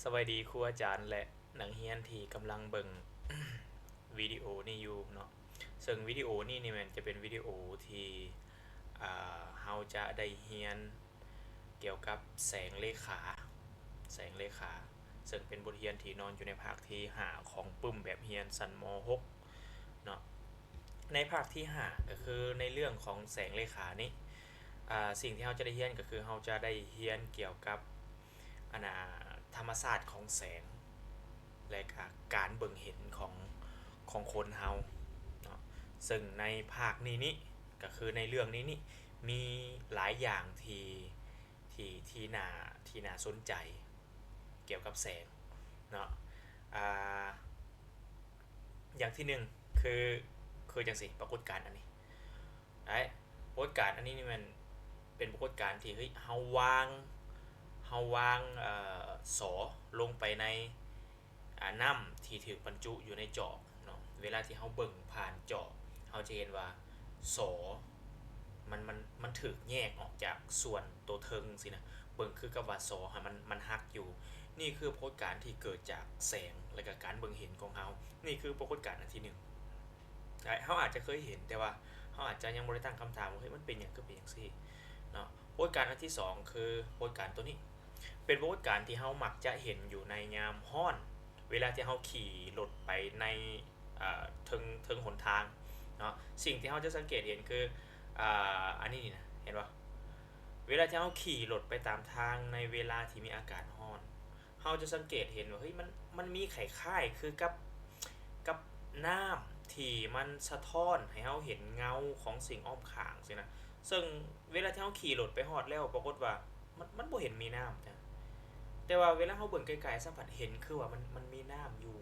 สวัสดีครูอาจารย์และนักเรียนที่กำลังเบิ่ง วิดีโอนี้อยู่เนาะซึ่งวิดีโอนี้นี่มันจะเป็นวิดีโอที่เราจะได้เรียนเกี่ยวกับแสงเลขาซึ่งเป็นบทเรียนที่นอนอยู่ในภาคที่5ของปึ้มแบบเรียนชั้นม .6 เนาะในภาคที่5ก็คือในเรื่องของแสงเลขานี้สิ่งที่เราจะได้เรียนก็คือเราจะได้เรียนเกี่ยวกับอนาธรรมศาสตร์ของแสง และการเบิ่งเห็นของคนเฮาเนาะซึ่งในภาคนี้ก็คือในเรื่องนี้มีหลายอย่างที่น่าสนใจเกี่ยวกับแสงเนาะอ่าอย่างที่หนึ่งคือคือจังสิปรากฏการณ์อันนี้ไอ้ปรากฏการณ์อันนี้นี่มันเป็นปรากฏการณ์ที่เฮ้ยเฮาวางสอลงไปในน้ำที่ถือบรรจุอยู่ในจอกเนาะเวลาที่เฮาเบิ่งผ่านจอกเฮาจะเห็นว่าสอมันถูกแยกออกจากส่วนตัวเทิงสินะเบิ่งคือกับว่าสอมันหักอยู่นี่คือปรากฏการณ์ที่เกิดจากแสงและก็การเบิ่งเห็นของเฮานี่คือปรากฏการณ์อันที่หนึ่งเฮาอาจจะเคยเห็นแต่ว่าเฮาอาจจะยังบ่ได้ตั้งคำถามว่าเฮ้ยมันเป็นหยังคือเป็นจังซี่เนาะปรากฏการณ์อันที่สองคือปรากฏการณ์ตัวนี้ เป็นปรากฏการณ์ที่เฮามักจะเห็นอยู่ในยามร้อนเวลาที่เฮาขี่รถไปในเทิงหนทางเนาะสิ่งที่เฮาจะสังเกตเห็นคืออันนี้นี่นะเห็นป่ะเวลาที่เฮาขี่รถไปตามทางในเวลาที่มีอากาศร้อนเฮาจะสังเกตเห็นว่าเฮ้ยมันมีไข่ค่ายคือกับน้ำที่มันสะท้อนให้เฮาเห็นเงาของสิ่งอ้อมข้างสินะซึ่งเวลาที่เฮาขี่รถไปฮอดแล้วปรากฏว่ามันบ่เห็นมีน้ำจ้ะ แต่ว่าเวลาเขาเบิ่งไกลๆสัมผัสเห็นคือว่ามันมีน้ำอยู่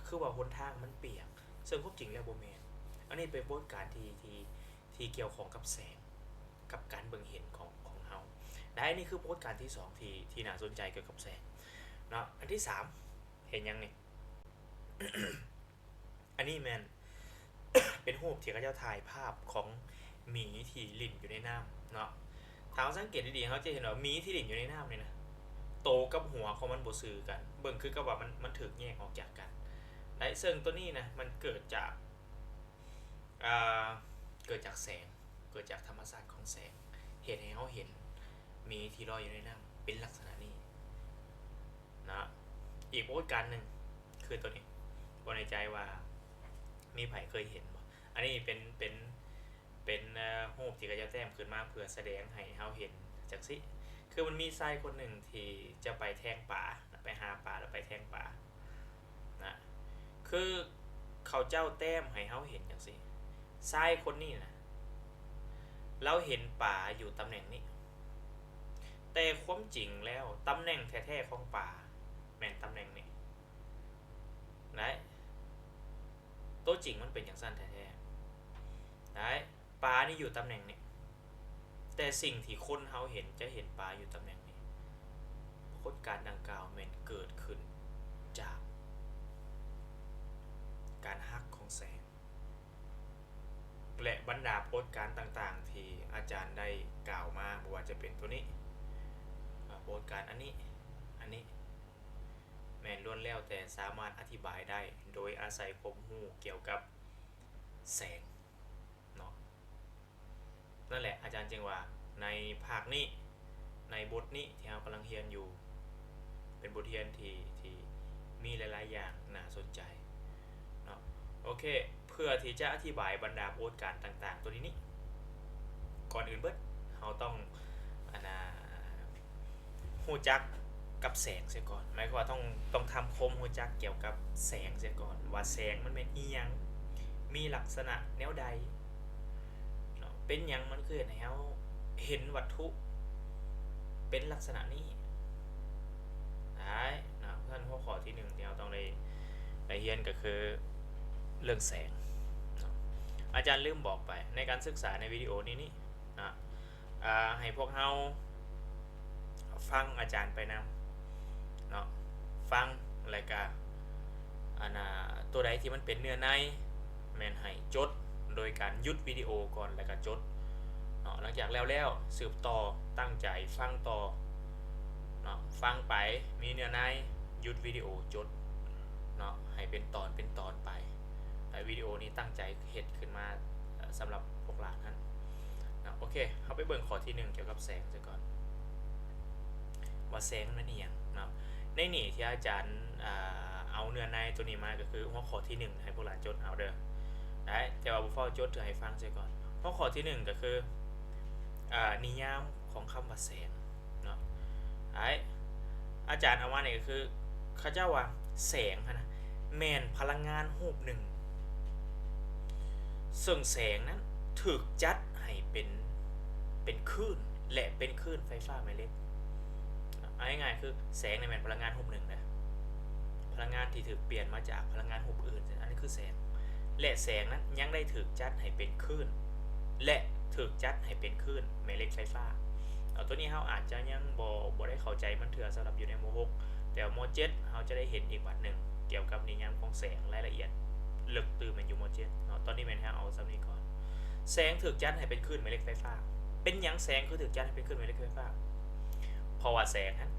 คือว่าหนทางมันเปียกซึ่งความจริงแล้วบ่แม่นอันนี้เป็นบทการที่เกี่ยวของกับแสงกับการเบิ่งเห็นของเฮาและอันนี้คือบทการที่2ที่น่าสนใจเกี่ยวกับแสงเนาะอันที่3เห็นยังนี่อันนี้แม่นเป็นรูปที่เขาเจ้าถ่ายภาพของหมีที่ลิ่นอยู่ในน้ำเนาะถ้าเราสังเกตดีๆเขาจะเห็นว่าหมีที่ลิ่นอยู่ในน้ำนี่นะ โตกับหัวของมันบ่ซื้อกันเบิ่งคือกับว่ามันถูกแยกออกจากกันและซึ่งตัวนี้นะมันเกิดจากอ่าเกิดจากแสงเกิดจากธรรมชาติของแสงเหตุให้เราเห็นมีที่ลอยอยู่ในน้ำเป็นลักษณะนี้นะอีกปรากฏการณ์หนึ่งคือตัวนี้บ่ในใจว่ามีไผเคยเห็นบ่อันนี้เป็นรูปที่เขาจะแต้มขึ้นมาเพื่อแสดงให้เราเห็นจังซี่คือมันมีชายคนหนึ่งที่จะไปแทงป่าไปหาป่าแล้วไปแทงป่านะคือเขาเจ้าแต้มให้เราเห็นจังซี่ชายคนนี้นะเราเห็นป่าอยู่ตำแหน่งนี้แต่ความจริงแล้วตำแหน่งแท้ๆของป่าแม่นตำแหน่งนี้ได้ตัวจริงมันเป็นอย่างสั้นแท้ๆได้ป่านี่อยู่ตำแหน่งนี้แต่สิ่งที่คนเราเห็นจะเห็นป่าอยู่ตำแหน่งนี้ปรากฏการณ์ดังกล่าวแม่นเกิดขึ้นจากการหักของแสง และบรรดาโพสต์การต่างๆที่อาจารย์ได้กล่าวมาบ่ว่าจะเป็นตัวนี้โพสต์การอันนี้แม่นล้วนแล้วแต่สามารถอธิบายได้โดยอาศัยความรู้เกี่ยวกับแสงเนาะนั่นแหละอาจารย์จึงว่าในภาคนี้ในบทนี้ที่เรากำลังเรียนอยู่เป็นบทเรียนที่มีหลายๆอย่างน่าสนใจเนาะโอเคเพื่อที่จะอธิบายบรรดาโพสต์การต่างๆตัวนี้ก่อนอื่นเบิดเราต้องอันน่ะฮู้จักกับแสงเสียก่อนหมายความว่าต้องทำความรู้จักเกี่ยวกับแสงเสียก่อนว่าแสงมันเป็นอีหยังมีลักษณะแนวใดเนาะเป็นหยังมันคือเฮ็ดให้เราเห็นวัตถุเป็นลักษณะนี้ได้นะท่านหัวข้อที่1ที่เราต้องได้เรียนก็คือเรื่องแสงเนาะอาจารย์ลืมบอกไปในการศึกษาในวิดีโอนี้นะให้พวกเราฟังอาจารย์ไปนำเนาะฟังรายการตัวใดที่มันเป็นเนื้อในแม่นให้จดโดยการหยุดวิดีโอก่อนแล้วก็จดเนาะหลังจากแล้วสืบต่อตั้งใจฟังต่อ เนาะฟังไปมีเนื้อในหยุดวิดีโอจดเนาะให้เป็นตอนไปวิดีโอนี้ตั้งใจเฮ็ดขึ้นมาสำหรับพวกหลานนั้นนะโอเคเข้าไปเบิ่งข้อที่1เกี่ยวกับแสงซะก่อนว่าแสงมันอีหยังเนาะในนี่ที่อาจารย์เอาเนื้อในตัวนี้มาก็คือหัวข้อที่1ให้พวกหลานจดเอาเด้อได้แต่ว่าบ่ฟ้าจดถือให้ฟังซะก่อนหัวข้อที่1ก็คือนิยามของคำว่าแสงเนาะอาจารย์เอามาเนี่ยก็คือเขาเจ้าว่าแสงนะแม่นพลังงานรูปหนึ่งซึ่งแสงนั้นถูกจัดให้เป็นคลื่นและเป็นคลื่นไฟฟ้าแม่เหล็กเอาง่ายๆคือแสงในแม่นพลังงานรูปหนึ่งนะพลังงานที่ถูกเปลี่ยนมาจากพลังงานรูปอื่นอันนี้คือแสงและแสงนั้นยังได้ถูกจัดให้เป็นคลื่นและถูกจัดให้เป็นคลื่นแม่เหล็กไฟฟ้าตัวนี้เราอาจจะยังบ่ได้เข้าใจมันเถื่อสำหรับอยู่ในม .6 แต่ม .7 เราจะได้เห็นอีกบัดหนึ่งเกี่ยวกับนิยามของแสงรายละเอียดลึกตื้อมันอยู่ม .7 เนาะตอนนี้แม่นเอาซ้ำนี้ก่อนแสงถูกจัดให้เป็นคลื่นแม่เหล็กไฟฟ้าเป็นหยังแสงคือถูกจัดให้เป็นคลื่นแม่เหล็กไฟฟ้าเพราะว่าแสงนั้น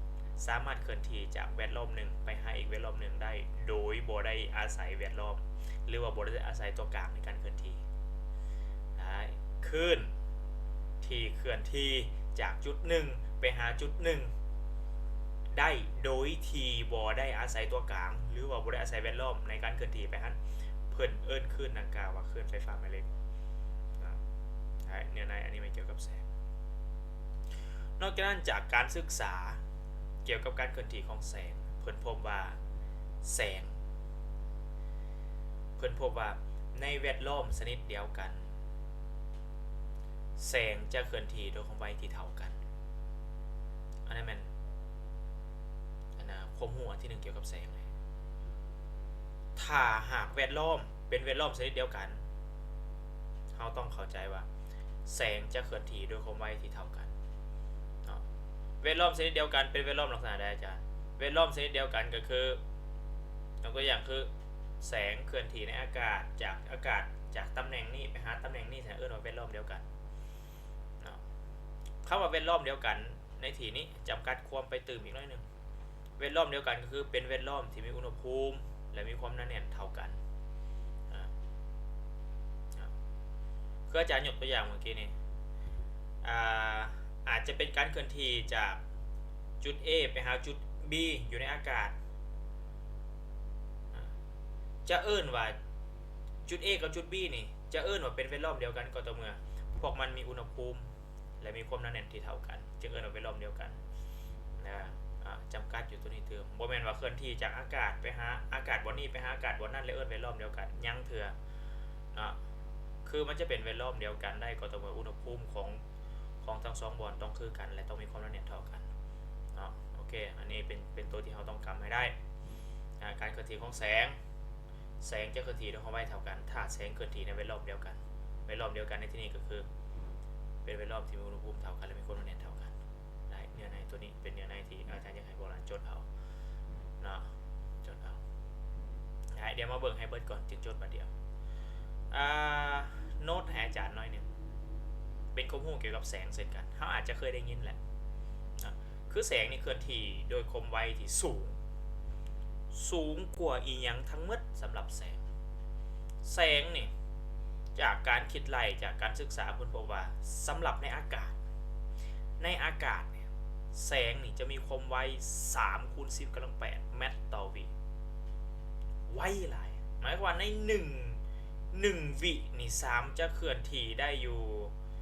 สามารถเคลื่อนที่จากแวดล้อมหนึ่งไปหาอีกแวดล้อมหนึ่งได้โดยบ่ได้อาศัยแวดล้อมหรือว่าบ่ได้อาศัยตัวกลางในการเคลื่อนที่ได้คลื่นที่เคลื่อนที่จากจุดหนึ่งไปหาจุดหนึ่งได้โดยที่บ่ได้อาศัยตัวกลางหรือว่าบ่ได้อาศัยแวดล้อมในการเคลื่อนที่ไปหันเพิ่นเอิ้นคลื่นดังกล่าวว่าคลื่นไฟฟ้าแม่เหล็กเนื้อในอันนี้ไม่เกี่ยวกับแสงนอกจากนั้นจากการศึกษาเกี่ยวกับการเคลื่อนที่ของแสงเพิ่นพบว่าแสงเพิ่นพบว่าในแวดล้อมชนิดเดียวกันแสงจะเคลื่อนที่โดยความไวที่เท่ากันอันนั้นมันความรู้ที่1เกี่ยวกับแสงเลยถ้าหากแวดล้อมเป็นแวดล้อมชนิดเดียวกันเราต้องเข้าใจว่าแสงจะเคลื่อนที่โดยความไวที่เท่ากันเนาะแวดล้อมชนิดเดียวกันเป็นแวดล้อมลักษณะใดอาจารย์แวดล้อมชนิดเดียวกันก็คือยกตัวอย่างคือแสงเคลื่อนที่ในอากาศจากตำแหน่งนี้ไปหาตำแหน่งนี้เอิ้นว่าแวดล้อมเดียวกันเนาะคำว่าแวดล้อมเดียวกันในที่นี้จำกัดความไปตื่มอีกหน่อยนึงแวดล้อมเดียวกันก็คือเป็นแวดล้อมที่มีอุณหภูมิและมีความหนาแน่นเท่ากันคืออาจารย์ยกตัวอย่างเมื่อกี้นี้อาจจะเป็นการเคลื่อนที่จากจุด A ไปหาจุด B อยู่ในอากาศจะเอิ้นว่าจุด A กับจุด B นี่จะเอิ้นว่าเป็นแวดล้อมเดียวกันก็ต่อเมื่อพวกมันมีอุณหภูมิและมีความหนาแน่นที่เท่ากันจึงเอิ้นว่าแวดล้อมเดียวกันนะจำกัดอยู่ตัวนี้เติมบ่แม่นว่าเคลื่อนที่จากอากาศไปหาอากาศบนนี้ไปหาอากาศบนนั้นแล้วเอิ้นแวดล้อมเดียวกันยังเถื่อเนาะคือมันจะเป็นแวดล้อมเดียวกันได้ก็ต่อเมื่ออุณหภูมิของทั้ง2บอนต้องคือกันและต้องมีความหนาแน่นเท่ากันเนาะโอเคอันนี้เป็นตัวที่เราต้องจำให้ได้การเคลื่อนที่ของแสงจะเคลื่อนที่ด้วยความไวเท่ากันถ้าแสงเคลื่อนที่ในแวดล้อมเดียวกันแวดล้อมเดียวกันในที่นี้ก็คือเป็นแวดล้อมที่มีอุณหภูมิเท่ากันและมีความหนาแน่นเท่ากันได้เนื้อในตัวนี้เป็นเนื้อในที่อาจารย์อยากให้โบราณจดเอาเนาะจดเอาเดี๋ยวมาเบิ่งให้เบิดก่อนจึงจดบัดเดียวโน้ตให้อาจารย์หน่อยนึงเป็นข้อมูลเกี่ยวกับแสงเช่นกันเราอาจจะเคยได้ยินแหละคือแสงนี่เคลื่อนที่โดยความไวที่สูงกว่าอีหยังทั้งหมดสำหรับแสงนี่จากการคิดไล่จากการศึกษาเพิ่นพบว่าสำหรับในอากาศเนี่ยแสงนี่จะมีความไว3 คูณ 10 กำลัง 8 เมตรต่อวิไวหลายหมายความว่าใน1วินี่3จะเคลื่อนที่ได้อยู่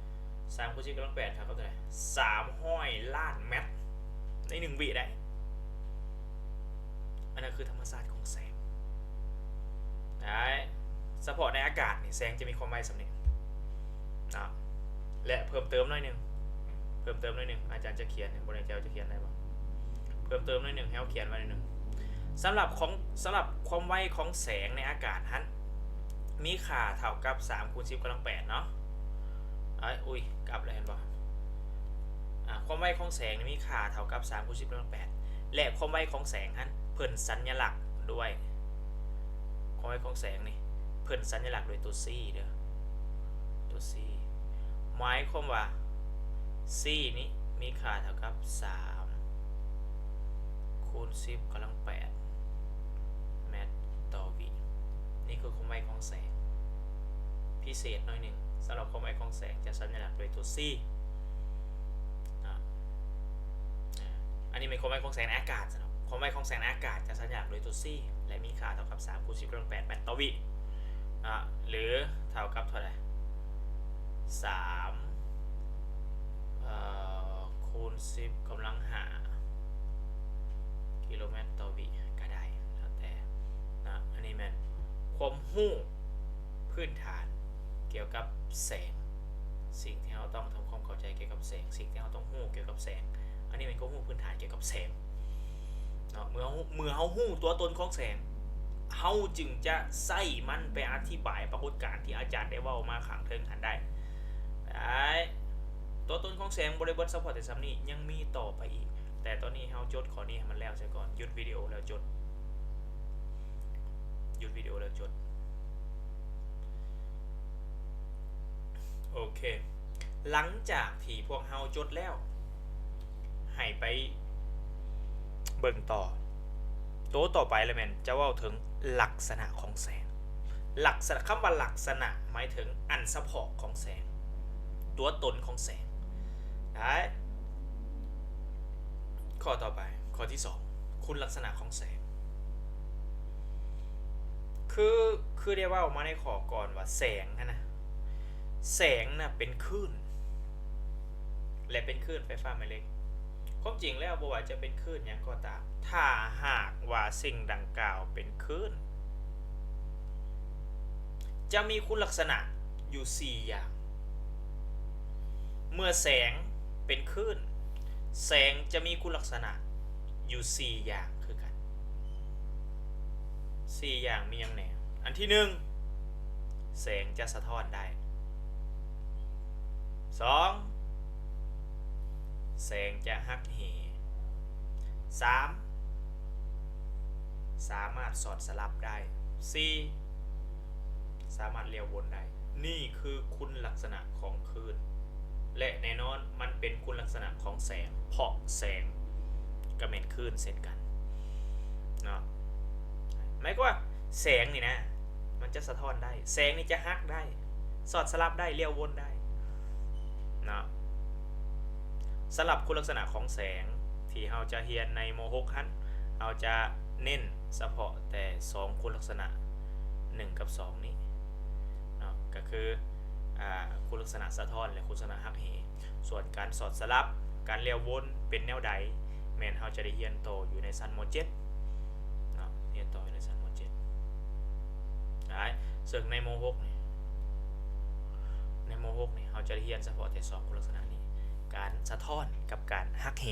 3 คูณ 10 กำลัง 8ครับเท่าไหร่300 ล้านเมตรใน1วิได้อันนั้นคือธรรมชาติของแสงเฉพาะในอากาศนี่แสงจะมีความไวสำเร็จนะและเพิ่มเติมหน่อยนึงอาจารย์จะเขียนบนเจ้าจะเขียนได้บ่เพิ่มเติมหน่อยนึงให้เขาเขียนไว้หน่อยนึงสำหรับความไวของแสงในอากาศนั้นมีค่าเท่ากับ3 คูณ 10 กำลัง 8เนาะอุ้ยกลับแล้วเห็นบ่ความไวของแสงมีค่าเท่ากับ3 คูณ 10 กำลัง 8และความไวของแสงนั้นเพิ่นสัญลักษณ์ด้วยความไวของแสงนี่เพิ่นสัญลักษณ์ด้วยตัว C เด้อตัว C หมายความว่า C นี้มีค่าเท่ากับ3 คูณ10กำลัง8เมตรต่อวินี่คือความไวของแสงพิเศษหน่อยหนึ่งสำหรับความไวของแสงจะสัญลักษณ์โดยตัว C อันนี้เป็นความไวของแสงในอากาศสำหรับความไวของแสงในอากาศจะสัญลักษณ์โดยตัว C และมีค่าเท่ากับ3คูณ10กำลัง8เมตรต่อวิหรือเท่ากับเท่าไหร่3คูณ10กำลัง5กิโลเมตรต่อวิก็ได้แล้วแต่นะอันนี้มันความรู้พื้นฐานเกี่ยวกับแสงสิ่งที่เราต้องทำความเข้าใจเกี่ยวกับแสงสิ่งที่เราต้องรู้เกี่ยวกับแสงอันนี้เป็นความรู้พื้นฐานเกี่ยวกับแสงเนาะเมื่อเรารู้ตัวตนของแสงเราจึงจะใส่มันไปอธิบายปรากฏการณ์ที่อาจารย์ได้เว้ามาข้างเทิงหันได้ตัวตนของแสงบริบทซัพพอร์ตแต่ซ้ำนี้ยังมีต่อไปอีกแต่ตอนนี้เราจดข้อนี้ให้มันแล้วซะก่อนหยุดวิดีโอแล้วจดโอเคหลังจากที่พวกเราจดแล้วให้ไปเบิ่งต่อตัวต่อไปเลยแม่นจะเว้าถึงลักษณะของแสงลักษณะคำว่าลักษณะหมายถึงอันเฉพาะของแสงตัวตนของแสงได้ข้อต่อไปข้อที่2คุณลักษณะของแสงคือได้ว่าออกมาในข้อก่อนว่าแสงนะแสงนะเป็นคลื่นและเป็นคลื่นไฟฟ้าแม่เหล็กความจริงแล้วบ่ว่าจะเป็นคลื่นหยังก็ตามถ้าหากว่าสิ่งดังกล่าวเป็นคลื่นจะมีคุณลักษณะอยู่4อย่างเมื่อแสงเป็นคลื่นแสงจะมีคุณลักษณะอยู่4อย่างคือกัน4อย่างมีอย่างไหนอันที่1แสงจะสะท้อนได้2แสงจะหักเห3สามารถสอดสลับได้4สามารถเลี้ยววนได้นี่คือคุณลักษณะของคลื่นและแน่นอนมันเป็นคุณลักษณะของแสงเพราะแสงก็เป็นคลื่นเช่นกันเนาะหมายความว่าแสงนี่นะมันจะสะท้อนได้แสงนี่จะหักได้สอดสลับได้เลี้ยววนได้เนาะสลับคุณลักษณะของแสงที่เราจะเรียนในม.6 นั้นเราจะเน้นเฉพาะแต่2คุณลักษณะ1กับ2นี้เนาะก็คือคุณลักษณะสะท้อนและคุณลักษณะหักเหส่วนการสอดสลับการเลี้ยววนเป็นแนวใดแม่นเราจะได้เรียนโตอยู่ในชั้นม.7 เนาะเรียนต่ออยู่ในชั้นม.7ได้ซึ่งในม.6 นี่เราจะได้เรียนเฉพาะแต่2คุณลักษณะนี้การสะท้อนกับการหักเห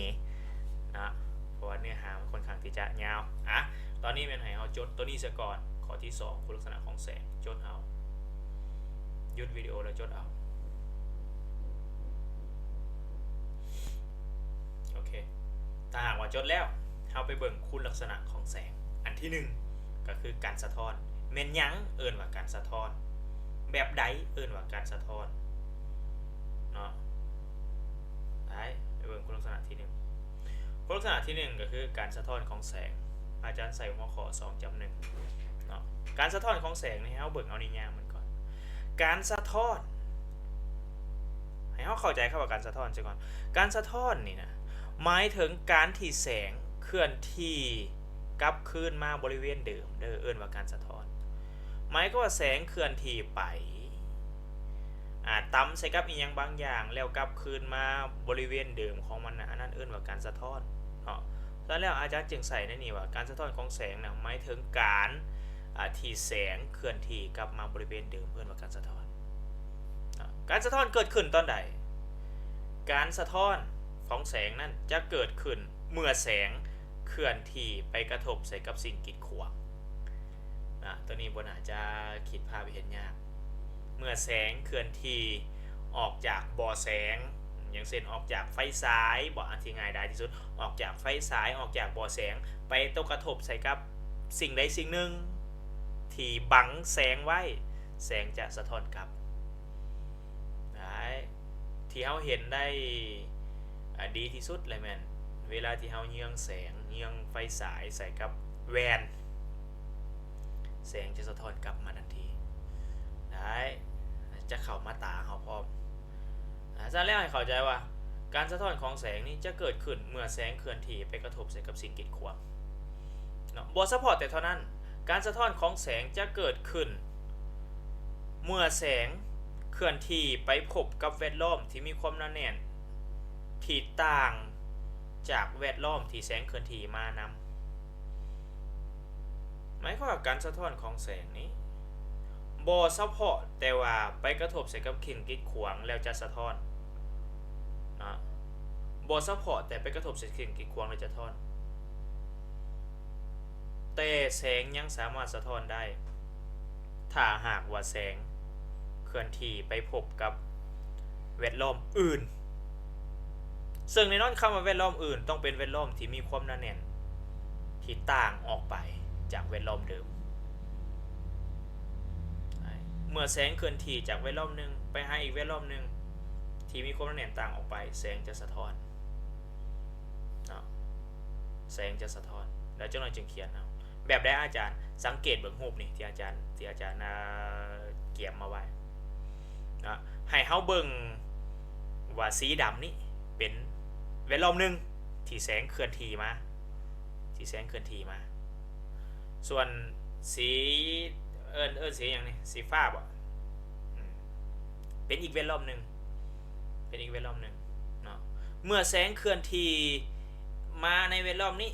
นะเพราะว่าเนื้อหามันค่อนข้างที่จะยาวตอนนี้เป็นให้เราจดตัวนี้ซะก่อนข้อที่2คุณลักษณะของแสงจดเอาหยุดวิดีโอแล้วจดเอาโอเคถ้าหากว่าจดแล้วเราไปเบิ่งคุณลักษณะของแสงอันที่1ก็คือการสะท้อนแม่นหยังเอิ้นว่าการสะท้อนแบบใดเอิ้นว่าการสะท้อนเนาะไปเบิ่งคุณลักษณะที่1คุณลักษณะที่1ก็คือการสะท้อนของแสงอาจารย์ใส่หัวข้อ 2.1 เนาะการสะท้อนของแสงนี่เฮาเบิ่งเอานิยามมันก่อนการสะท้อนให้เฮาเข้าใจคำว่าการสะท้อนซะก่อนการสะท้อนนี่นะหมายถึงการที่แสงเคลื่อนที่กลับคืนมาบริเวณเดิมเอิ้นว่าการสะท้อนหมายก็ว่าแสงเคลื่อนที่ไปต่ำใส่กับอีหยังบางอย่างแล้วกลับคืนมาบริเวณเดิมของมันอันนั้นเอิ้นว่าการสะท้อนเนาะแล้วอาจารย์จึงใส่ในนี้ว่าการสะท้อนของแสงนะหมายถึงการที่แสงเคลื่อนที่กลับมาบริเวณเดิมเอิ้นว่าการสะท้อนการสะท้อนเกิดขึ้นตอนใดการสะท้อนของแสงนั้นจะเกิดขึ้นเมื่อแสงเคลื่อนที่ไปกระทบใส่กับสิ่งกีดขวางตัวนี้บ่น่าจะคิดภาพเห็นยากเมื่อแสงเคลื่อนที่ออกจากบ่อแสงอย่างเช่นออกจากไฟฉายบ่อันที่ง่ายได้ที่สุดออกจากไฟฉายออกจากบ่อแสงไปตกกระทบใส่กับสิ่งใดสิ่งหนึ่งที่บังแสงไว้แสงจะสะท้อนกลับที่เราเห็นได้ดีที่สุดเลยแม่น เวลาที่เฮาเยืองแสงเยืองไฟฉายใส่กับแว่นแสงจะสะท้อนกลับมาทันทีได้จะเข้ามาตาเฮาพร้อมซะแล้วให้เข้าใจว่าการสะท้อนของแสงนี้จะเกิดขึ้นเมื่อแสงเคลื่อนที่ไปกระทบใส่กับสิ่งกีดขวางเนาะบ่เฉพาะแต่เท่านั้นการสะท้อนของแสงจะเกิดขึ้นเมื่อแสงเคลื่อนที่ไปพบกับแวดล้อมที่มีความหนาแน่นที่ต่างจากแวดล้อมที่แสงเคลื่อนที่มานำหมายความว่าการสะท้อนของแสงนี้บ่เฉพาะแต่ว่าไปกระทบใส่กับสิ่งกีดขวางแล้วจะสะท้อนนะบ่เฉพาะแต่ไปกระทบใส่สิ่งกีดขวางแล้วจะสะท้อนแต่แสงยังสามารถสะท้อนได้ถ้าหากว่าแสงเคลื่อนที่ไปพบกับแวดล้อมอื่นซึ่งในนั้นคำว่าแวดล้อมอื่นต้องเป็นแวดล้อมที่มีความหนาแน่นที่ต่างออกไปจากแวดล้อมเดิมเมื่อแสงเคลื่อนที่จากแวดล้อมหนึ่งไปหาอีกแวดล้อมหนึ่งที่มีความหนาแน่นต่างออกไปแสงจะสะท้อนแสงจะสะท้อนแล้วเจ้าหน่อยจึงเขียนเอาแบบได้อาจารย์สังเกตเบิ่งรูปนี่ที่อาจารย์เกี่ยมมาไว้นะให้เฮาเบิ่งว่าสีดำนี่เป็นแวดล้อมหนึ่งที่แสงเคลื่อนที่มาส่วนสีสีอย่างนี้สีฟ้าบ่เป็นอีกแวดล้อมหนึ่งเนาะเมื่อแสงเคลื่อนที่มาในแวดล้อมนี้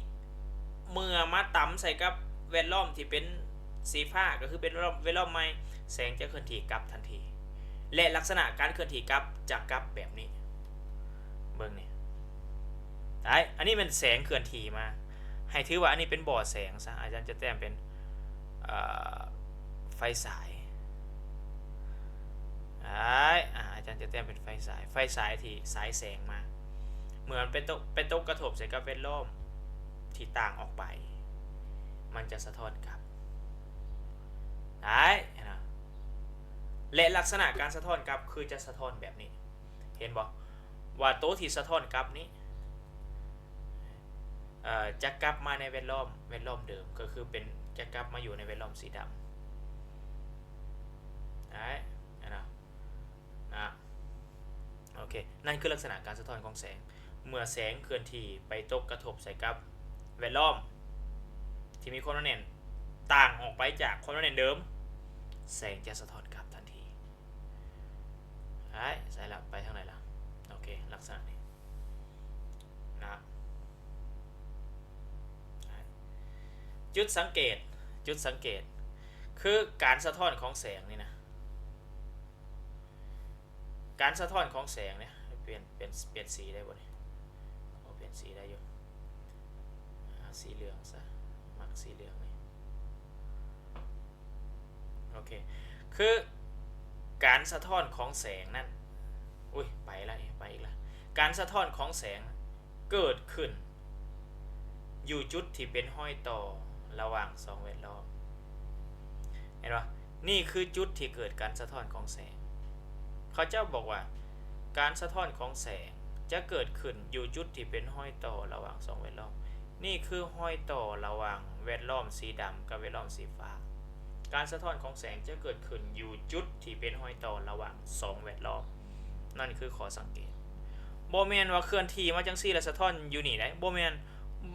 เมื่อมาต่ำใส่กับแวดล้อมที่เป็นสีฟ้าก็คือเป็นแวดล้อมใหม่แสงจะเคลื่อนที่กลับทันทีและลักษณะการเคลื่อนที่กลับจะกลับแบบนี้เบิ่งนี่อันนี้เป็นแสงเคลื่อนที่มาให้ถือว่าอันนี้เป็นบ่อแสงซะอาจารย์จะแต้มเป็นไฟฉายอาจารย์จะแต้มเป็นไฟฉายที่สายแสงมาเหมือนเป็นตกกระทบใส่กับแวดล้อมที่ต่างออกไปมันจะสะท้อนกลับนะและลักษณะการสะท้อนกลับคือจะสะท้อนแบบนี้เห็นบ่ว่าโต๊ะที่สะท้อนกลับนี้จะกลับมาในแวดล้อมเดิมก็คือเป็นจะกลับมาอยู่ในแวดล้อมสีดำนะโอเคนั่นคือลักษณะการสะท้อนของแสงเมื่อแสงเคลื่อนที่ไปตกกระทบใส่กับแวดล้อมที่มีความหนาแน่นต่างออกไปจากความหนาแน่นเดิมแสงจะสะท้อนกลับทันทีใส่ละไปทางไหนล่ะโอเคลักษณะนี้นะจุดสังเกตคือการสะท้อนของแสงนี่นะการสะท้อนของแสงเนี่ยเปลี่ยนสีได้บ่เนี่ยเปลี่ยนสีได้อยู่สีเหลืองซะมักสีเหลืองนี่โอเคคือการสะท้อนของแสงนั่นไปอีกแล้วการสะท้อนของแสงเกิดขึ้นอยู่จุดที่เป็นห้อยต่อระหว่างสองแวดล้อมเห็นปะนี่คือจุดที่เกิดการสะท้อนของแสงเขาเจ้าบอกว่าการสะท้อนของแสงจะเกิดขึ้นอยู่จุดที่เป็นห้อยต่อระหว่างสองแวดล้อมนี่คือห้อยต่อระหว่างแวดล้อมสีดำกับแวดล้อมสีฟ้าการสะท้อนของแสงจะเกิดขึ้นอยู่จุดที่เป็นห้อยต่อระหว่างสองแวดล้อมนั่นคือข้อสังเกตโบแมนว่าเคลื่อนที่มาจังซี่แล้วสะท้อนอยู่นี่ได้โบแมน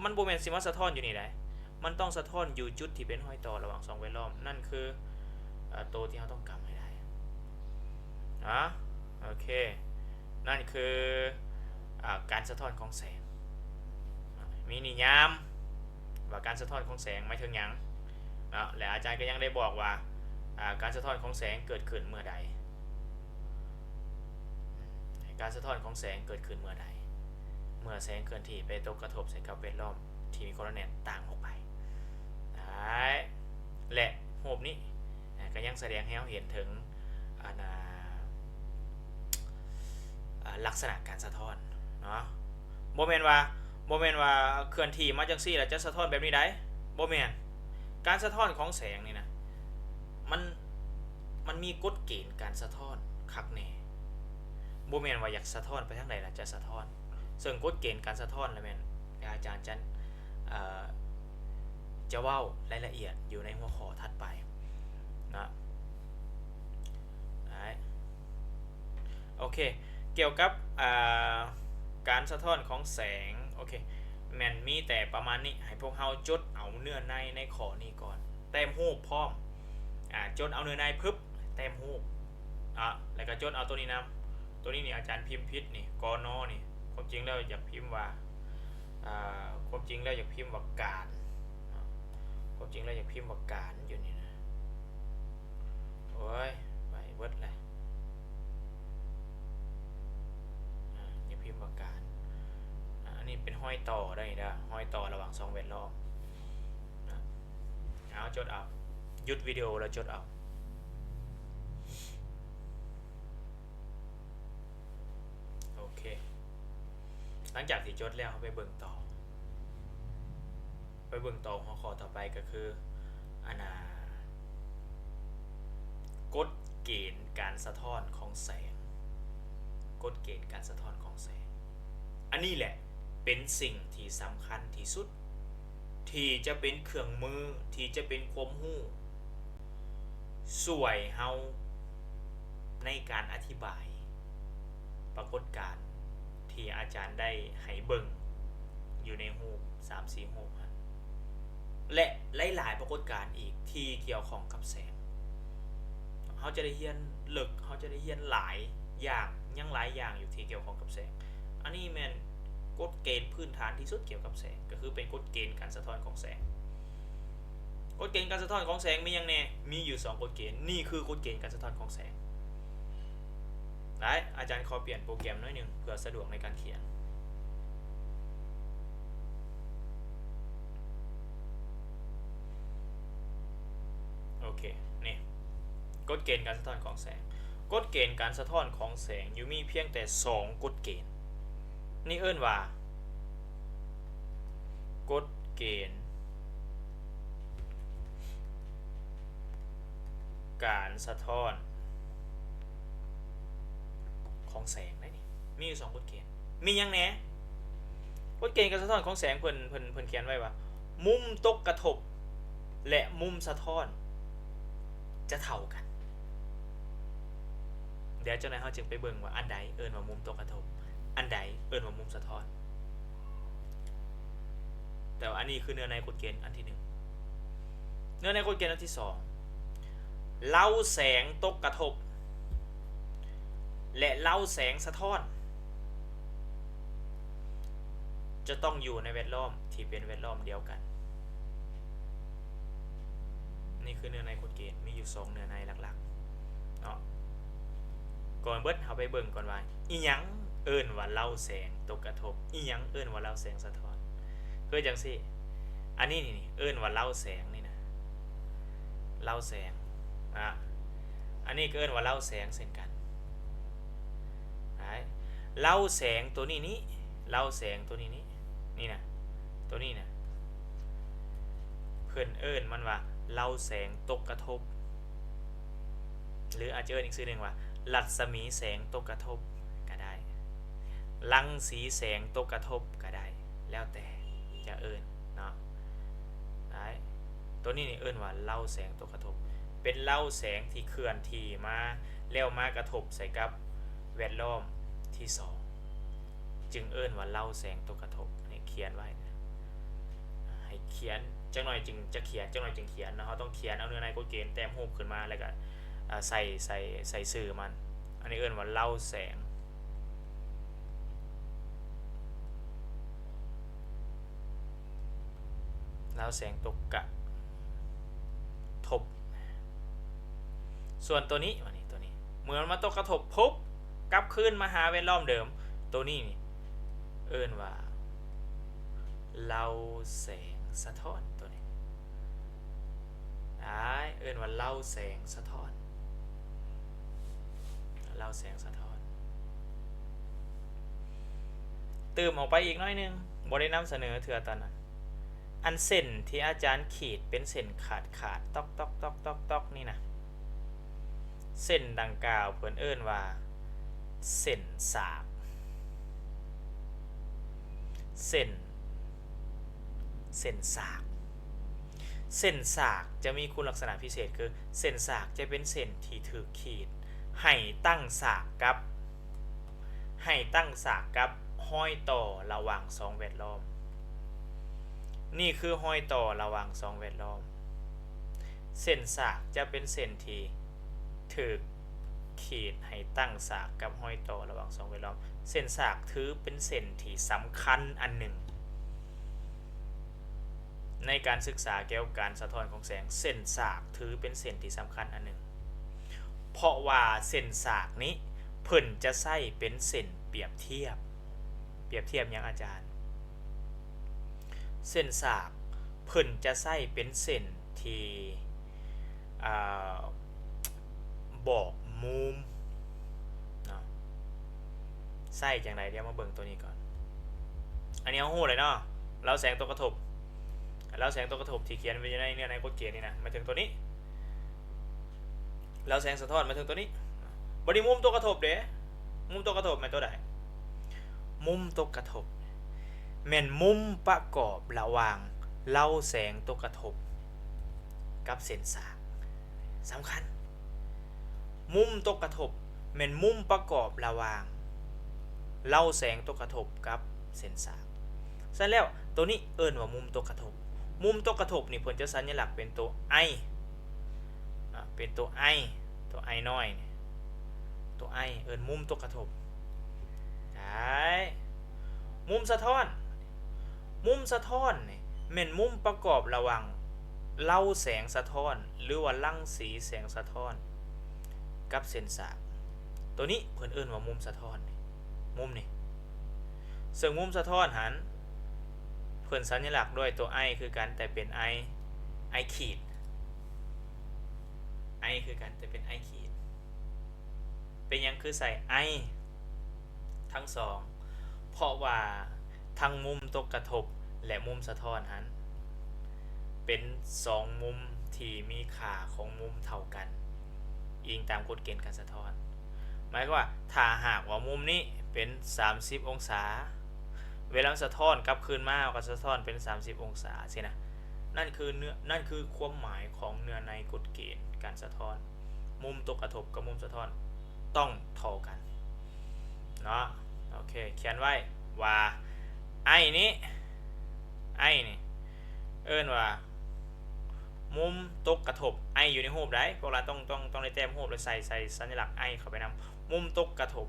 มันโบแมนสิมาสะท้อนอยู่นี่ได้มันต้องสะท้อนอยู่จุดที่เป็นห้อยต่อระหว่างสองแวดล้อมนั่นคือตัวที่เราต้องกำให้ได้โอเคนั่นคือการสะท้อนของแสงมีนิยามว่าการสะท้อนของแสงหมายถึงหยังและอาจารย์ก็ยังได้บอกว่าการสะท้อนของแสงเกิดขึ้นเมื่อใดการสะท้อนของแสงเกิดขึ้นเมื่อใดเมื่อแสงเคลื่อนที่ไปตกกระทบใส่กับแวดล้อมที่มีความหนาแน่นต่างออกไปและรูปนี้ก็ยังแสดงให้เราเห็นถึงลักษณะการสะท้อนเนาะโมเมนต์ว่าเคลื่อนที่มาจังซี่แล้วจะสะท้อนแบบนี้ได้โมเมนต์การสะท้อนของแสงนี่นะมันมีกฎเกณฑ์การสะท้อนคักแน่โมเมนต์ว่าอยากสะท้อนไปทางใดล่ะจะสะท้อนซึ่งกฎเกณฑ์การสะท้อนแล้วแม่น เดี๋ยวอาจารย์จะเว้ารายละเอียดอยู่ในหัวข้อถัดไปนะโอเคเกี่ยวกับการสะท้อนของแสงโอเคแมนมีแต่ประมาณนี้ให้พวกเราจดเอาเนื้อในข้อนี้ก่อนแต้มรูปพร้อมจดเอาเนื้อในปึ๊บแต้มรูปแล้วก็จดเอาตัวนี้นะตัวนี้นี่อาจารย์พิมพ์ผิดนี่กนนี่ความจริงแล้วอยากพิมพ์ว่าความจริงแล้วอยากพิมพ์ว่าการความจริงแล้วอยากพิมพ์ว่าการอยู่นี่นะโอ้ยไปเบิดเลยอยากพิมพ์ว่าการอันนี้เป็นห้อยต่อได้นะห้อยต่อระหว่าง2แวดล้อมเอาจดเอาหยุดวิดีโอแล้วจดเอาโอเคหลังจากที่จดแล้วไปเบิ่งต่อหัวข้อต่อไปก็คือกฎเกณฑ์การสะท้อนของแสงกฎเกณฑ์การสะท้อนของแสงอันนี้แหละเป็นสิ่งที่สำคัญที่สุดที่จะเป็นเครื่องมือที่จะเป็นความรู้ช่วยเฮาในการอธิบายปรากฏการณ์ที่อาจารย์ได้ให้เบิ่งอยู่ในรูป 3-4 รูปและหลายๆปรากฏการณ์อีกที่เกี่ยวข้องกับแสงเขาจะได้เรียนลึกเขาจะได้เรียนหลายอย่างยังหลายอย่างอยู่ที่เกี่ยวข้องกับแสงอันนี้แม่นกฎเกณฑ์พื้นฐานที่สุดเกี่ยวกับแสงก็คือเป็นกฎเกณฑ์การสะท้อนของแสงกฎเกณฑ์การสะท้อนของแสงมีอย่างแน่มีอยู่2กฎเกณฑ์นี่คือกฎเกณฑ์การสะท้อนของแสงได้อาจารย์ขอเปลี่ยนโปรแกรมหน่อยนึงเพื่อสะดวกในการเขียนโอเคนี่กฎเกณฑ์การสะท้อนของแสงกฎเกณฑ์การสะท้อนของแสงอยู่มีเพียงแต่2กฎเกณฑ์นี่เอิ้นว่ากฎเกณฑ์การสะท้อนของแสงได้นี่มีอยู่2กฎเกณฑ์มีหยังแหน่กฎเกณฑ์การสะท้อนของแสงเพิ่นเขียนไว้ว่ามุมตกกระทบและมุมสะท้อนจะเท่ากันเดี๋ยวเจ้านายเฮาจึงไปเบิ่งว่าอันใดเอิ้นว่ามุมตกกระทบอันใดเอิ้นว่ามุมสะท้อนแต่ว่าอันนี้คือเนื้อในกฎเกณฑ์อันที่1เนื้อในกฎเกณฑ์อันที่2เล่าแสงตกกระทบและเล่าแสงสะท้อนจะต้องอยู่ในแวดล้อมที่เป็นแวดล้อมเดียวกันนี่คือเนื้อในกฎเกณฑ์มีอยู่2เนื้อในหลักๆเนาะก่อนเบิดเฮาไปเบิ่งก่อนว่าอีหยังเอิ้นว่าเล่าแสงตกกระทบอีหยังเอิ้นว่าเล่าแสงสะท้อนคือจังซี่อันนี้นี่เอิ้นว่าเล่าแสงนี่นะเล่าแสงอันนี้ก็เอิ้นว่าเล่าแสงเช่นกันเล่าแสงตัวนี้นี่เล่าแสงตัวนี้นี่นะตัวนี้นะเพิ่นเอิ้นมันว่าเล่าแสงตกกระทบหรืออาจจะเอิ้นอีกชื่อนึงว่ารัศมีแสงตกกระทบก็ได้รังสีแสงตกกระทบก็ได้แล้วแต่จะเอิ้นเนาะตัวนี้นี่เอิ้นว่าเล่าแสงตกกระทบเป็นเล่าแสงที่เคลื่อนที่มาแล้วมากระทบใส่กับแวดล้อมที่2จึงเอิ้นว่าเล่าแสงตกกระทบให้เขียนไว้ให้เขียนจังหน่อยจึงจะเขียนจังหน่อยจึงเขียนนะเฮาต้องเขียนเอาเนื้อในกฎเกณฑ์แต้มรูปขึ้นมาแล้วก็ใส่ชื่อมันอันนี้เอิ้นว่าเล่าแสงเล่าแสงตกกระทบส่วนตัวนี้เมื่อมันมาตกกระทบปุ๊บกลับคืนมาหาแวดล้อมเดิมตัวนี้นี่เอิ้นว่าเล่าแสงสะท้อนตัวนี้เอิ้นว่าเล่าแสงสะท้อนเล่าแสงสะท้อนเติมออกไปอีกน้อยนึงบ่ได้นำเสนอเทื่อตอนนั้นอันเส้นที่อาจารย์ขีดเป็นเส้นขาดตอกนี่นะเส้นดังกล่าวเพิ่นเอิ้นว่าเส้นสากเส้น เส้นสากเส้นสากจะมีคุณลักษณะพิเศษคือเส้นสากจะเป็นเส้นที่ถูกขีดให้ตั้งสากกับห้อยต่อระหว่าง2แวดล้อมนี่คือห้อยต่อระหว่าง2แวดล้อมเส้นสากจะเป็นเส้นที่ถูกขีดให้ตั้งสากกับห้อยต่อระหว่าง2แวดล้อมเส้นสากถือเป็นเส้นที่สำคัญอันหนึ่งในการศึกษาเกี่ยวกับการสะท้อนของแสงเส้นสากถือเป็นเส้นที่สำคัญอันหนึ่งเพราะว่าเส้นสากนี้เพิ่นจะใช้เป็นเส้นเปรียบเทียบอย่างอาจารย์เส้นสากเพิ่นจะใช้เป็นเส้นที่บอกมุมเนาะใช้จังไดเดี๋ยวมาเบิ่งตัวนี้ก่อนอันนี้เอาฮู้เลยเนาะเราแสงตกกระทบที่เขียนไว้ในกฎเกณฑ์นี่นะมาถึงตัวนี้เราแสงสะท้อนมาถึงตัวนี้บริมุมตกกระทบเด้มุมตกกระทบแม่นตัวใดมุมตกกระทบแม่นมุมประกอบระหว่างเล่าแสงตกกระทบกับเส้นสากสำคัญมุมตกกระทบแม่นมุมประกอบระหว่างเล่าแสงตกกระทบกับเส้นสากฉะนั้นแล้วตัวนี้เอิ้นว่ามุมตกกระทบนี่เพิ่นจะสัญลักษณ์เป็นตัว I เป็นตัว I น้อยตัว I เอิ้นมุมตกกระทบได้มุมสะท้อนนี่แม่นมุมประกอบระหว่างเล่าแสงสะท้อนหรือว่ารังสีแสงสะท้อนกับเส้นสากตัวนี้เพิ่นเอิ้นว่ามุมสะท้อนมุมนี่ซึ่งมุมสะท้อนหันเพิ่นสัญลักษณ์ด้วยตัว I คือกันแต่เป็น I ขีด I คือกันแต่เป็น I ขีดเป็นยังคือใส่ I ทั้งสองเพราะว่าทั้งมุมตกกระทบและมุมสะท้อนหันเป็น2มุมที่มีค่าของมุมเท่ากันอิงตามกฎเกณฑ์การสะท้อนหมายความว่าถ้าหากว่ามุมนี้เป็น30องศาเวลาสะท้อนกลับคืนมาก็สะท้อนเป็น30องศาสินะนั่นคือความหมายของเนื้อในกฎเกณฑ์การสะท้อนมุมตกกระทบกับมุมสะท้อนต้องเท่ากันเนาะโอเคเขียนไว้ว่าไอ้นี่เอิ้นว่ามุมตกกระทบไออยู่ในรูปได้พวกเราต้องได้แต้มรูปแล้วใส่สัญลักษณ์ไอเข้าไปนำมุมตกกระทบ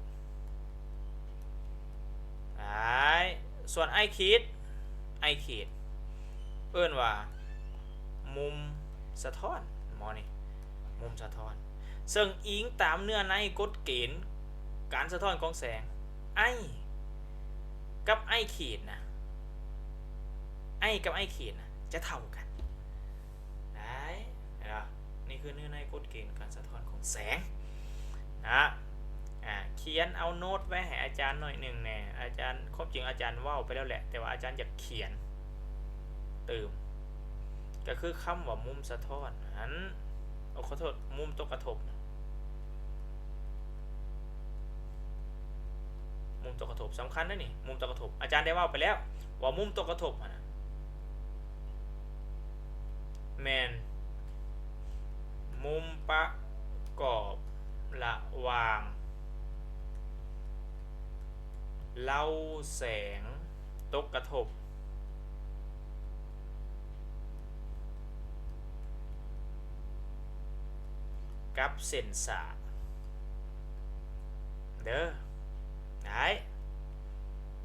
ส่วนไอขีดเอิ้นว่ามุมสะท้อนนี่มุมสะท้อนซึ่งอิงตามเนื้อในกฎเกณฑ์การสะท้อนของแสงไอกับไอขีดนะจะเท่ากันได้นี่คือเนื้อในกฎเกณฑ์การสะท้อนของแสงนะเขียนเอาโน้ตไว้ให้อาจารย์หน่อยหนึ่งแน่อาจารย์ความจริงอาจารย์ว่าวไปแล้วแหละแต่ว่าอาจารย์อยากเขียนเติมก็คือคำว่ามุมสะท้อนนั้นขอโทษมุมตกกระทบสำคัญนะนี่มุมตกกระทบอาจารย์ได้ว่าวไปแล้วว่ามุมตกกระทบนะแมนมุมประกอบระหว่างเล่าแสงตกกระทบกับเส้นสากเด้อได้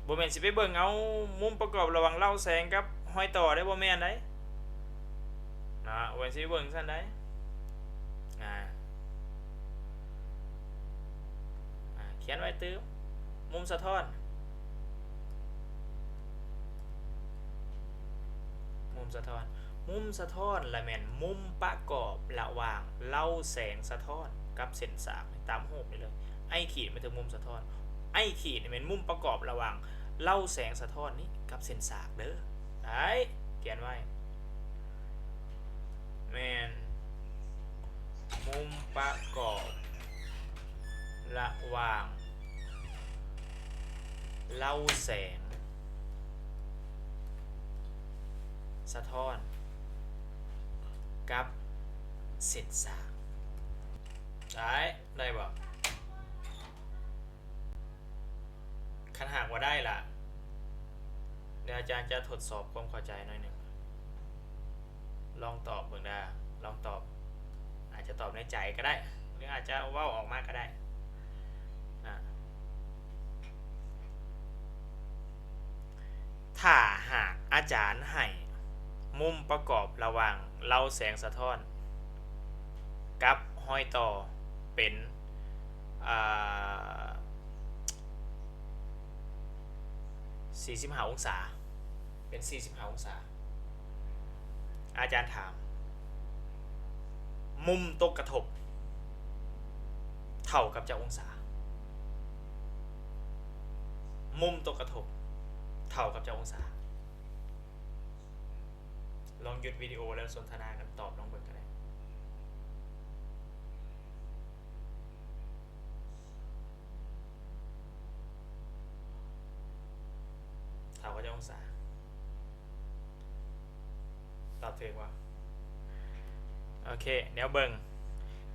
บ่แม่นสิไปเบิ่งเอามุมประกอบระหว่างเล่าแสงกับห้อยต่อได้บ่แม่นได้นะบ่แม่นสิเบิ่งซั่นได้เขียนไว้ตื้อมุมสะท้อนและแม่นมุมประกอบระหว่างเล่าแสงสะท้อนกับเส้นสากตามรูปนี่เลยไอขีดหมายถึงมุมสะท้อนไอขีดนี่เป็นมุมประกอบระหว่างเล่าแสงสะท้อนนี้กับเส้นสากเด้อได้เขียนไว้แม่นมุมประกอบระหว่างเล่าแสง สะท้อนกับเส้นสากได้บ่คันหากว่าได้ล่ะเดี๋ยวอาจารย์จะทดสอบความเข้าใจหน่อยหนึ่งลองตอบเบิ่งได้ลองตอบอาจจะตอบในใจก็ได้หรืออาจจะเว้าออกมาก็ได้ถ้าหากอาจารย์ให้มุมประกอบระหว่างเล่าแสงสะท้อนกับห้อยต่อเป็น45 องศาเป็น45 องศาอาจารย์ถามมุมตกกระทบเท่ากับจะองศามุมตกกระทบเท่ากับจะองศาลองหยุดวิดีโอแล้วสนทนากันตอบลองเบิ่งกันได้เท่ากับจะองศาตอบถูกว่าโอเคเดี๋ยวเบิ่ง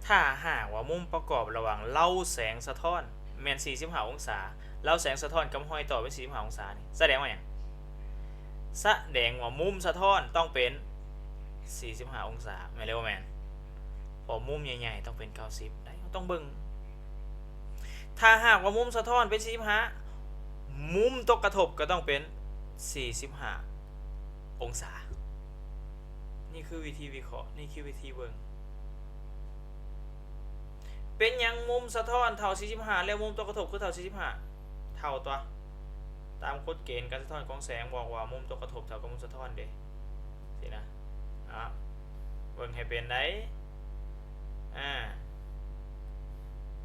ถ้าหากว่ามุมประกอบระหว่างเล่าแสงสะท้อนแม่น45 องศาเล่าแสงสะท้อนกับห้อยต่อเป็น45 องศานี่แสดงว่าหยังแสดงว่ามุมสะท้อนต้องเป็น45 องศาแม่นเร็วแม่นพอมุมใหญ่ๆต้องเป็น90ได้ต้องเบิ่งถ้าหากว่ามุมสะท้อนเป็น45มุมตกกระทบก็ต้องเป็น45 องศานี่คือวิธีวิเคราะห์นี่คือวิธีเบิ่งเป็นยังมุมสะท้อนเท่า45แล้วมุมตกกระทบคือเท่า45เท่าตัวตามกฎเกณฑ์การสะท้อนของแสงบอกว่ามุมตกกระทบเท่ากับมุมสะท้อนเด้สินะเบิ่งให้เป็นได้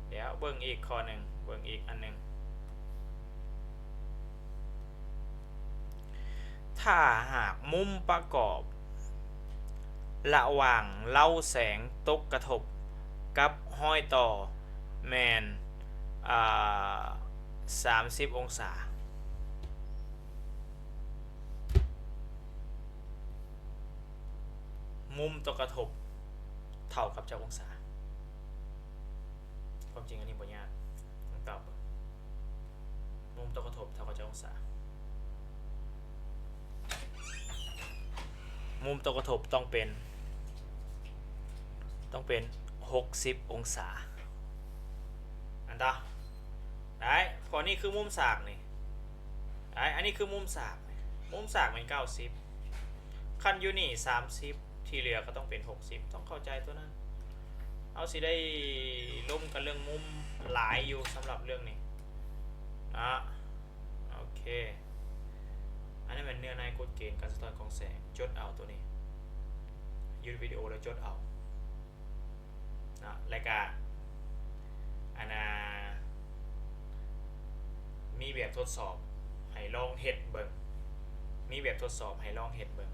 เดี๋ยวเบิ่งอีกข้อหนึ่งเบิ่งอีกอันหนึ่งถ้าหากมุมประกอบระหว่างเล่าแสงตกกระทบกับห้อยต่อแมน30 องศามุมตกกระทบเท่ากับเจ้าองศาความจริงอันนี้บ่ยากต้องตอบมุมตกกระทบเท่ากับเจ้าองศามุมตกกระทบต้องเป็น60 องศาอันต่อได้พอนี่คือมุมสากนี่ได้อันนี้คือมุมสากมุมสากเป็น90คันอยู่นี่30ที่เหลือก็ต้องเป็น60ต้องเข้าใจตัวนั้นเอาสิได้ล้มกันเรื่องมุมหลายอยู่สำหรับเรื่องนี้โอเคอันนี้เป็นเนื้อในกฎเกณฑ์การสะท้อนของแสงจดเอาตัวนี้หยุดวิดีโอแล้วจดเอารายการมีแบบทดสอบให้ลองเฮ็ดเบิ่งมีแบบทดสอบให้ลองเฮ็ดเบิ่ง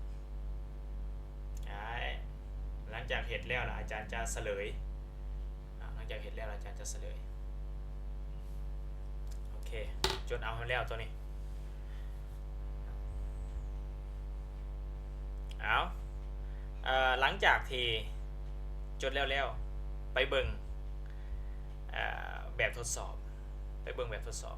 หลังจากเฮ็ดแล้วอาจารย์จะเฉลยหลังจากเฮ็ดแล้วอาจารย์จะเฉลยโอเคจดเอาให้แล้วตัวนี้หลังจากที่จดแล้วไปเบิ่งแบบทดสอบไปเบิ่งแบบทดสอบ